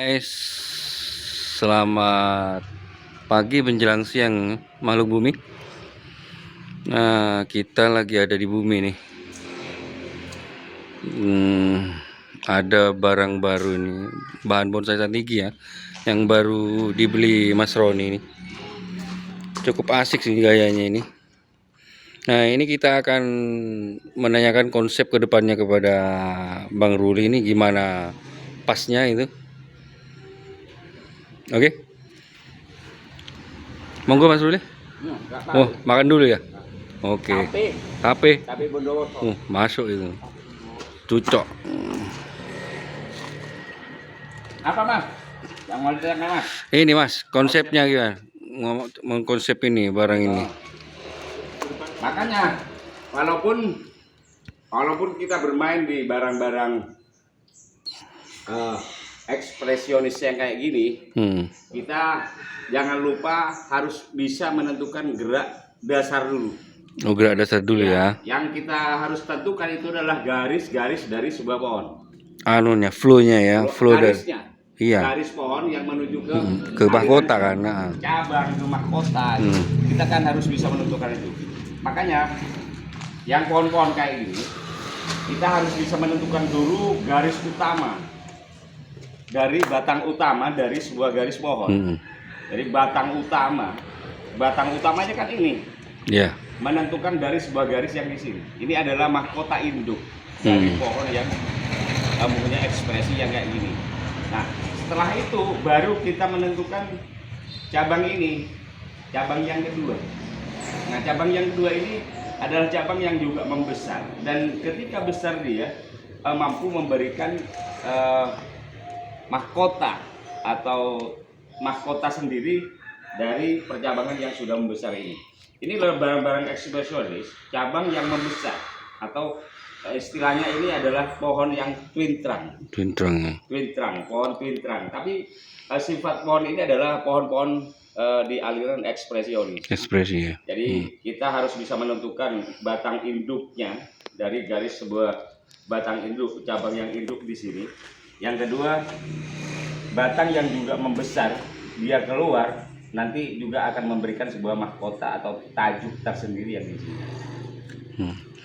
guys, selamat pagi menjelang siang makhluk bumi. Nah, kita lagi ada di bumi nih. Ada barang baru ini, bahan bonsai santigi ya, yang baru dibeli Mas Roni ini. Cukup asik sih gayanya ini. Nah, ini kita akan menanyakan konsep kedepannya kepada Bang Ruli ini, gimana pasnya itu. Oke, monggo Mas Ruli. Oh, makan dulu ya. Oke. Tape. Bondowoso. Masuk itu. Cucok. Apa Mas? Yang mau ditanyakan Mas? Ini Mas, konsepnya gimana? Mengkonsep ini barang ini. Makanya walaupun kita bermain di barang-barang ekspresionis yang kayak gini, kita jangan lupa harus bisa menentukan gerak dasar dulu. Oh, gerak dasar dulu ya. Yang kita harus tentukan itu adalah garis-garis dari sebuah pohon. Anunya, flow-nya ya, flow dari. Garisnya. Iya. Garis pohon yang menuju Ke mahkota kan. Nah. Cabang ke mahkota. Kita kan harus bisa menentukan itu. Makanya yang pohon-pohon kayak gini, kita harus bisa menentukan dulu garis utama dari batang utama dari sebuah garis pohon. Jadi batang utamanya kan ini. Iya. Menentukan dari sebuah garis yang di sini. Ini adalah mahkota induk dari pohon yang mempunyai ekspresi yang kayak gini. Nah, setelah itu baru kita menentukan cabang ini, cabang yang kedua. Nah, cabang yang kedua ini adalah cabang yang juga membesar, dan ketika besar dia mampu memberikan mahkota atau mahkota sendiri dari percabangan yang sudah membesar ini. Ini adalah barang-barang ekspresionis, cabang yang membesar, atau istilahnya ini adalah pohon yang twin trunk. Pohon twin trunk. Tapi sifat pohon ini adalah pohon-pohon di aliran ekspresionis. Ekspresi ya. Jadi kita harus bisa menentukan batang induknya dari garis sebuah batang induk, cabang yang induk di sini. Yang kedua, batang yang juga membesar, dia keluar nanti juga akan memberikan sebuah mahkota atau tajuk tersendiri yang di sini.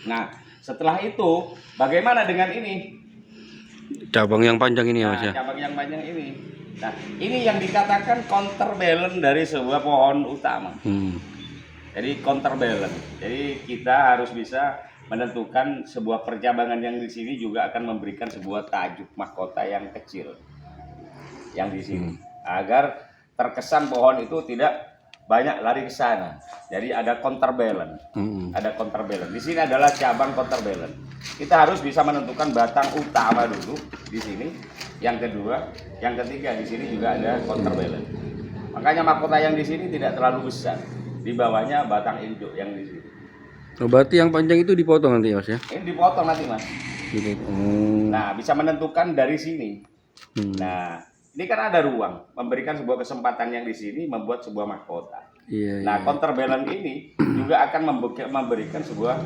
Nah, setelah itu bagaimana dengan ini? Cabang yang panjang ini ya Mas ya. Cabang yang panjang ini. Nah, ini yang dikatakan counterbalance dari sebuah pohon utama. Jadi counterbalance. Jadi kita harus bisa menentukan sebuah percabangan yang di sini juga akan memberikan sebuah tajuk mahkota yang kecil yang di sini, agar terkesan pohon itu tidak banyak lari ke sana. Jadi ada counterbalance. Ada counterbalance. Di sini adalah cabang counterbalance. Kita harus bisa menentukan batang utama dulu di sini. Yang kedua, yang ketiga di sini juga ada counterbalance. Makanya mahkota yang di sini tidak terlalu besar. Di bawahnya batang induk yang di sini. Oh, berarti yang panjang itu dipotong nanti Mas ya? Ini dipotong nanti Mas. Nah, bisa menentukan dari sini. Nah, ini kan ada ruang memberikan sebuah kesempatan yang di sini membuat sebuah mahkota. Nah, counterbalance ini juga akan memberikan sebuah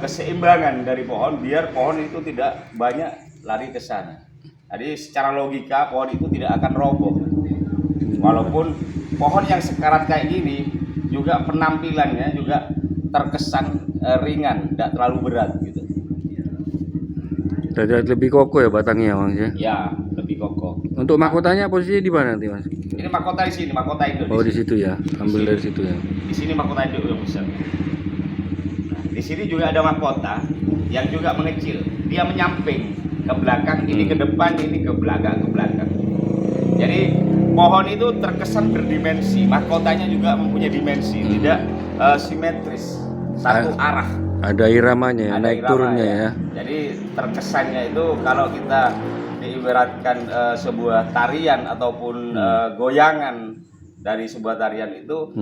keseimbangan dari pohon biar pohon itu tidak banyak lari ke sana. Jadi secara logika pohon itu tidak akan roboh. Walaupun pohon yang sekarat kayak gini juga penampilannya juga terkesan ringan, tidak terlalu berat gitu. Jadi lebih kokoh ya batangnya Mas ya? Ya, lebih kokoh. Untuk mahkotanya posisinya di mana nanti Mas? Ini mahkota di sini, mahkota induk. Oh, di situ ya. Ambil dari situ ya. Di sini mahkota induk yang besar. Nah, di sini juga ada mahkota yang juga mengecil. Dia menyamping ke belakang, ini ke depan, ini ke belakang, Jadi pohon itu terkesan berdimensi. Mahkotanya juga mempunyai dimensi, tidak simetris, satu arah. Ada iramanya, ada naik irama, turunnya ya. Jadi terkesannya itu kalau kita diibaratkan sebuah tarian ataupun goyangan dari sebuah tarian itu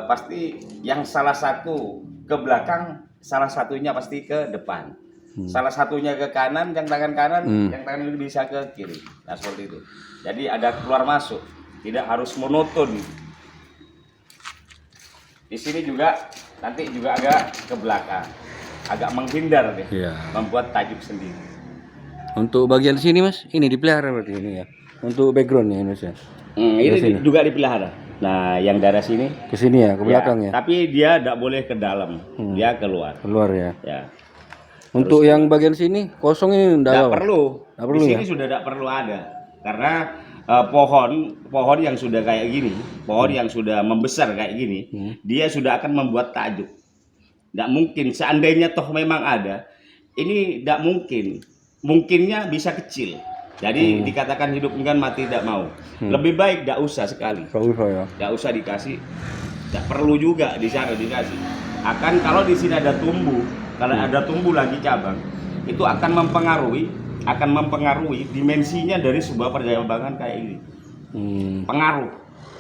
pasti yang salah satu ke belakang, salah satunya pasti ke depan. Salah satunya ke kanan, yang tangan kanan, yang tangan kiri bisa ke kiri. Nah, seperti itu. Jadi ada keluar masuk, tidak harus monoton. Di sini juga nanti juga agak ke belakang, agak menghindar deh, membuat tajuk sendiri. Untuk bagian sini Mas, ini dipelihara berarti ini ya? untuk backgroundnya Mas ya. Ini juga dipelihara. Nah, yang daerah sini Ke sini ya, ke belakang ya. tapi dia tidak boleh ke dalam, dia keluar. Keluar ya. Ya. Untuk yang bagian sini kosong ini enggak Tidak apa-apa? perlu. Nggak perlu Di sini ya? sudah tidak perlu ada, karena pohon yang sudah kayak gini, pohon yang sudah membesar kayak gini, dia sudah akan membuat tajuk. Tidak mungkin. Seandainya toh memang ada, ini tidak mungkin. Mungkinnya bisa kecil. Jadi dikatakan hidup kan mati tidak mau. Lebih baik tidak usah sekali. Nggak usah ya. Tidak usah dikasih. Tidak perlu juga di sana dikasih. Akan kalau di sini ada tumbuh, kalau ada tumbuh lagi cabang, itu akan mempengaruhi dimensinya dari sebuah perkembangan kayak ini. Pengaruh,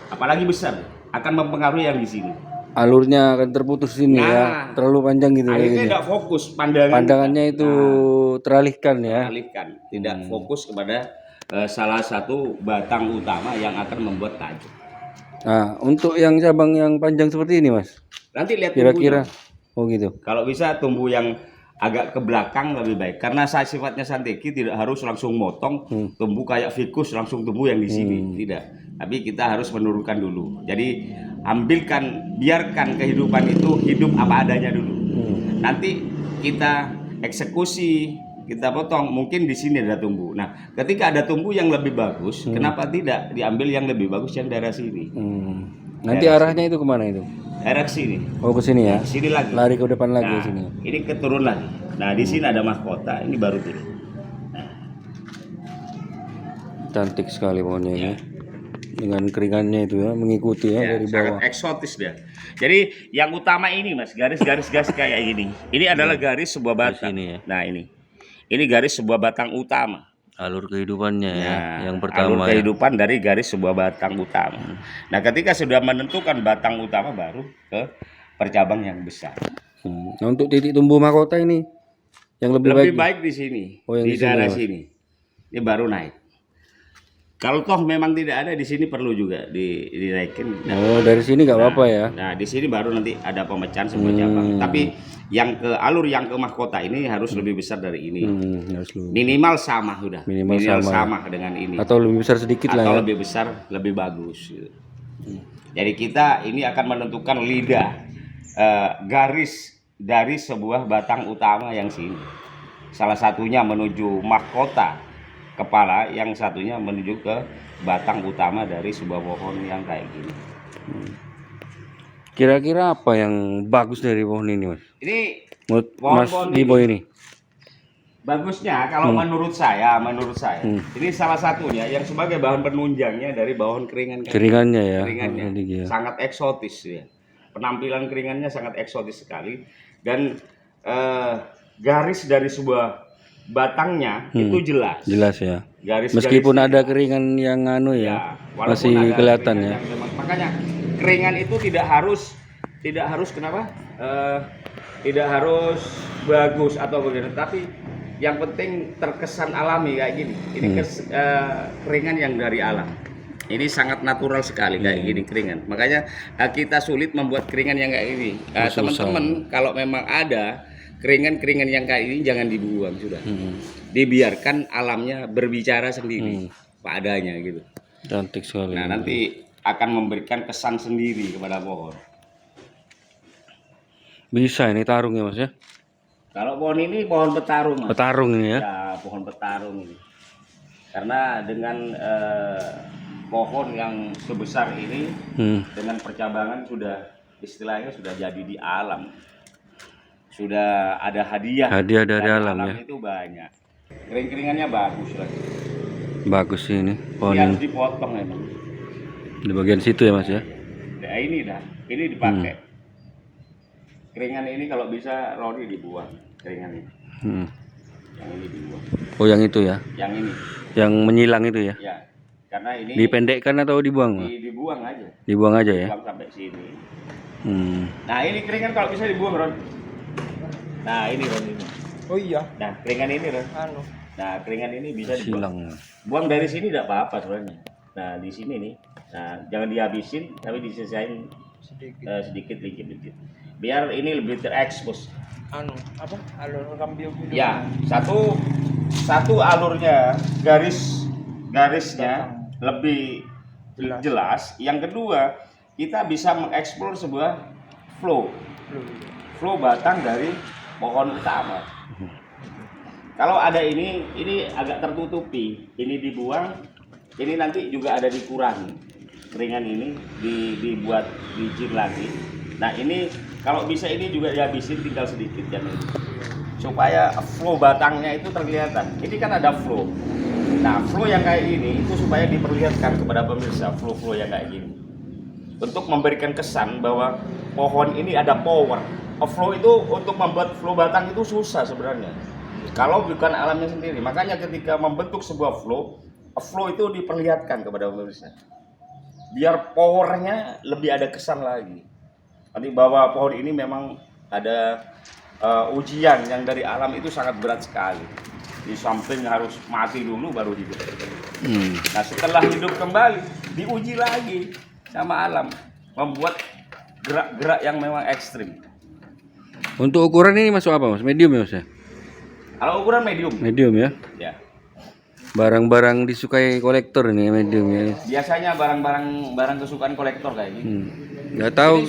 apalagi besar, akan mempengaruhi yang di sini. Alurnya akan terputus sini ya, terlalu panjang gitu. Akhirnya tidak fokus Pandangannya itu teralihkan ya. Teralihkan, tidak fokus kepada salah satu batang utama yang akan membuat tajuk. Nah, untuk yang cabang yang panjang seperti ini Mas, Nanti lihat kira-kira, tumbuhnya. oh gitu. Kalau bisa tumbuh yang agak ke belakang lebih baik, karena sifatnya Santeki tidak harus langsung motong tumbuh kayak fikus langsung tumbuh yang di sini, tidak. Tapi kita harus menurunkan dulu. Jadi biarkan kehidupan itu hidup apa adanya dulu. Nanti kita eksekusi, kita potong, mungkin di sini ada tumbuh. Nah, ketika ada tumbuh yang lebih bagus, kenapa tidak diambil yang lebih bagus yang daerah sini? Nanti arahnya itu kemana itu? Daerah sini. Oh ke sini ya? Sini lagi. Lari ke depan lagi Nah, sini. ini keturun lagi. Nah, di sini ada mahkota, ini baru turun. Cantik sekali pohonnya ini. Dengan keringannya itu ya, mengikuti ya, dari bawah. Sangat eksotis dia. Jadi yang utama ini Mas, garis-garis kayak gini. Ini adalah garis sebuah batang. Sini ya. Nah, ini garis sebuah batang utama. Alur kehidupannya ya, Nah, yang pertama. alur kehidupan dari garis sebuah batang utama. Nah, ketika sudah menentukan batang utama baru ke percabang yang besar. Nah, untuk titik tumbuh mahkota ini yang lebih baik di sini, Oh, yang di di sini, daerah Mas. sini. Ini baru naik. Kalau toh memang tidak ada di sini perlu juga dinaikin. Oh, dari sini nggak apa-apa ya. Nah, di sini baru nanti ada pemecahan sebuah cabang. Tapi yang ke alur yang ke mahkota ini harus lebih besar dari ini. Harus lu. Minimal sama sudah. Minimal sama. Dengan ini. Atau lebih besar sedikit lah Atau ya. lebih besar, lebih bagus. Gitu. Jadi kita ini akan menentukan lidah garis dari sebuah batang utama yang sini. Salah satunya menuju mahkota kepala, yang satunya menuju ke batang utama dari sebuah pohon yang kayak gini. Kira-kira apa yang bagus dari pohon ini Mas? Ini Menurut Mas pohon Dibo ini? bagusnya kalau menurut saya, ini salah satunya yang sebagai bahan penunjangnya dari bawaan keringan. Keringannya ya. Keringannya Ya. sangat eksotis ya. Penampilan keringannya sangat eksotis sekali, dan garis dari sebuah batangnya itu jelas. Jelas ya. Garis Meskipun ada keringan yang anu ya, walaupun masih ada kelihatan keringan ya. yang makanya keringan itu tidak harus kenapa? Tidak harus bagus atau bagaimana, tapi yang penting terkesan alami kayak gini. Ini keringan yang dari alam. Ini sangat natural sekali kayak gini keringan. Makanya kita sulit membuat keringan yang kayak gini. Teman-teman kalau memang ada keringan yang kayak ini jangan dibuang sudah. Dibiarkan alamnya berbicara sendiri padanya gitu. Cantik sekali. Nah, nanti akan memberikan kesan sendiri kepada pohon. Bisa ini tarung ya Mas ya? Kalau pohon ini pohon petarung Mas. Petarung ini ya? Ya, pohon petarung ini. Karena dengan pohon yang sebesar ini dengan percabangan sudah istilahnya sudah jadi di alam. Sudah ada hadiah. Hadiah dari alam ya. Itu banyak. Kering-keringannya bagus lagi. Bagus sih ini pohon Ini harus ini. dipotong emang. Di bagian situ ya Mas ya? Nah, ini dipakai. Keringan ini kalau bisa Rodi dibuang. Keringan ini. Yang ini dibuang. Oh yang itu ya? Yang ini. Yang menyilang itu ya? Ya. Karena ini Dipendekkan atau dibuang Mas? dibuang aja. Dibuang aja ya? Dibuang sampai sini. Hmm. Nah, ini keringan kalau bisa dibuang, Ron. Nah, ini Ron ini. Oh iya, Nah, keringan ini, Ron. anu. Nah, keringan ini bisa dibuang. Silang. Buang dari sini tidak apa-apa sebenarnya. Nah, di sini nih. Nah, jangan dihabisin tapi disisain Sedikit. sedikit dikit. Biar ini lebih terekspos. Anu, apa? Alur kambil gitu. Ya, satu alurnya garis garisnya lebih jelas. Yang kedua, kita bisa mengeksplor sebuah flow batang dari pohon utama. Kalau ada ini agak tertutupi, ini dibuang, ini nanti juga ada dikurangi. Keringan ini dibuat bijir lagi. Nah ini kalau bisa ini juga dihabisin tinggal sedikit ya, supaya flow batangnya itu terkelihatan. Ini kan ada flow. Nah flow yang kayak gini itu supaya diperlihatkan kepada pemirsa flow yang kayak gini, untuk memberikan kesan bahwa pohon ini ada power. Flow itu untuk membuat flow batang itu susah sebenarnya, kalau bukan alamnya sendiri. Makanya ketika membentuk sebuah flow itu diperlihatkan kepada pemirsa, biar powernya lebih ada kesan lagi. Nanti bahwa pohon ini memang ada ujian yang dari alam itu sangat berat sekali. Di samping harus mati dulu baru hidup. Nah setelah hidup kembali diuji lagi sama alam, membuat gerak-gerak yang memang ekstrim. Untuk ukuran ini masuk apa, Mas? Medium ya, Mas ya? Kalau ukuran medium. Medium ya. Ya. Barang-barang disukai kolektor ini medium ya. Biasanya barang kesukaan kolektor kayak gini. Nggak tahu. Ini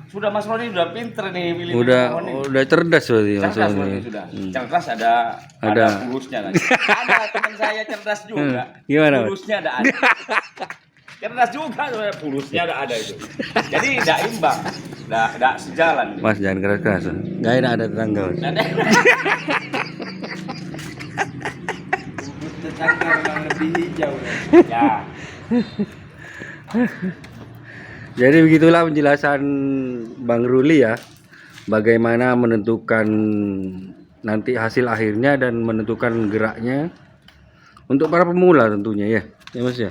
sudah Mas Roni udah pinter nih milih Udah cerdas berarti Mas cerdas Roni. berarti sudah. Cerdas ada fulusnya lagi. Ada teman saya cerdas juga. Gimana, Mas? Fulusnya ada. Cerdas juga sebenarnya, fulusnya ada itu. Jadi tidak imbang, tidak sejalan. Mas jangan keras-keras. Nggak enak ada tetangga, Mas. Tetangga memang lebih hijau. Ya. Jadi begitulah penjelasan Bang Ruli ya, bagaimana menentukan nanti hasil akhirnya dan menentukan geraknya untuk para pemula tentunya ya Mas ya.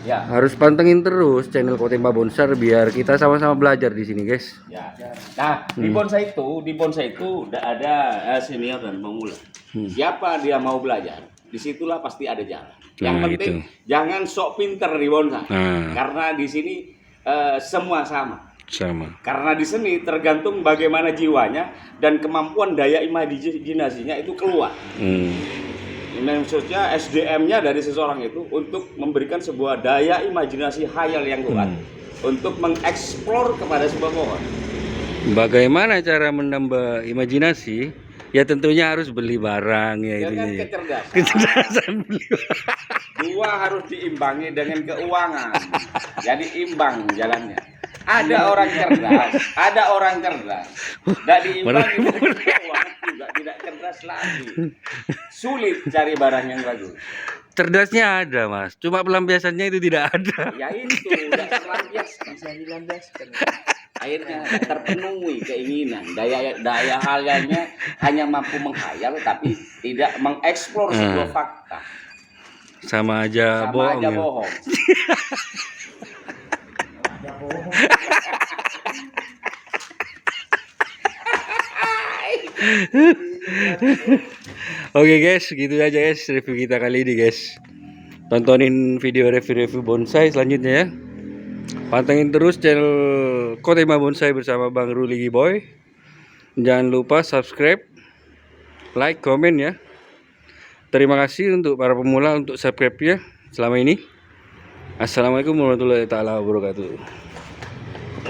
Ya. Harus pantengin terus channel Kotemba Bonsai biar kita sama-sama belajar di sini guys. Ya. Nah di bonsai itu udah ada senior dan pemula. Siapa dia mau belajar, disitulah pasti ada jalan. Yang penting jangan sok pinter di bonsai, karena di sini semua sama. Karena di sini tergantung bagaimana jiwanya dan kemampuan daya imajinasinya itu keluar. Maksudnya SDM-nya dari seseorang itu untuk memberikan sebuah daya imajinasi khayal yang kuat untuk mengeksplor kepada sebuah pohon. Bagaimana cara menambah imajinasi? Ya tentunya harus beli barang ya itu. Dengan kecerdasan beli. Dua harus diimbangi dengan keuangan. Jadi imbang jalannya. Ada orang cerdas, tidak diimbangi dengan keuangan juga tidak cerdas lagi. Sulit cari barang yang bagus. Cerdasnya ada Mas, cuma pelampiasannya itu tidak ada. Ya itu tidak terlampiaskan. Akhirnya terpenuhi keinginan, daya hayalnya hanya mampu menghayal tapi tidak mengeksplor sebuah fakta. Sama aja bohong. Oke guys, gitu aja guys review kita kali ini guys. Tontonin video review bonsai selanjutnya ya. Pantengin terus channel Kotemba Bonsai bersama Bang Ruli Boy. Jangan lupa subscribe, like, komen ya. Terima kasih untuk para pemula untuk subscribe ya selama ini. Assalamualaikum warahmatullahi wabarakatuh.